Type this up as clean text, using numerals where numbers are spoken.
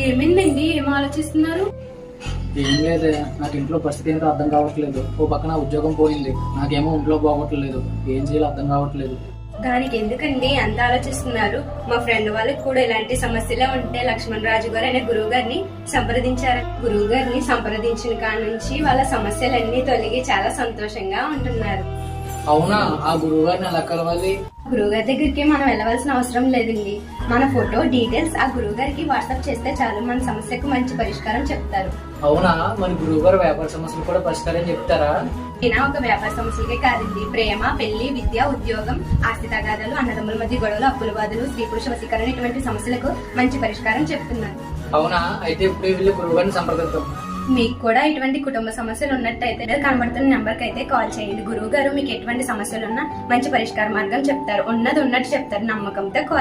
ఏమైందండి? ఏం ఆలోచిస్తున్నారు? ఏం లేదు, నాకు ఇంట్లో పరిస్థితి ఏంటో అర్థం కావట్లేదు. ఓ పక్కన ఉద్యోగం పోయింది, నాకేమో ఇంట్లో బాగోట్లేదు. ఏం చేయాలో అర్థం కావట్లేదు. దానికి ఎందుకండి అంత ఆలోచిస్తున్నారు? మా ఫ్రెండ్ వాళ్ళకి కూడా ఇలాంటి సమస్యలే ఉంటే లక్ష్మణ్ రాజు గారు అనే గురువు గారిని సంప్రదించారు. గురువు గారిని సంప్రదించిన కాడ నుంచి వాళ్ళ సమస్యలన్నీ తొలగి చాలా సంతోషంగా ఉంటున్నారు. అవునా? ఆ గురువు గారిని ఎలా కలవాలి? గురువు గారి దగ్గరికి మనం వెళ్ళవలసిన అవసరం లేదండి. మన ఫోటో డీటెయిల్స్ ఆ గురువు గారికి వాట్సాప్ చేస్తే చాలు, మన సమస్యకు మంచి పరిష్కారం చెప్తారు. అవునా? మరి గురువు గారు వ్యాపార సమస్యలు కూడా పరిష్కారం చెప్తారా? ఈయన ఒక వ్యాపార సమస్యలకే కాదండి, ప్రేమ, పెళ్లి, విద్య, ఉద్యోగం, ఆస్తి తగాదాలు, అన్నదమ్ముల మధ్య గొడవలు, అప్పుల బాధలు, స్త్రీ పురుష వశీకరణ ఇటువంటి సమస్యలకు మంచి పరిష్కారం చెప్తున్నారు. అవునా? అయితే ఇప్పుడు వెళ్ళి గురువు గారిని సంప్రదిద్దాం. మీకు కూడా ఇటువంటి కుటుంబ సమస్యలు ఉన్నట్టయితే కనబడుతున్న నెంబర్ కి అయితే కాల్ చేయండి. గురువు గారు మీకు ఎటువంటి సమస్యలు ఉన్నా మంచి పరిష్కార మార్గం చెప్తారు. ఉన్నది ఉన్నట్టు చెప్తారు. నమ్మకంతో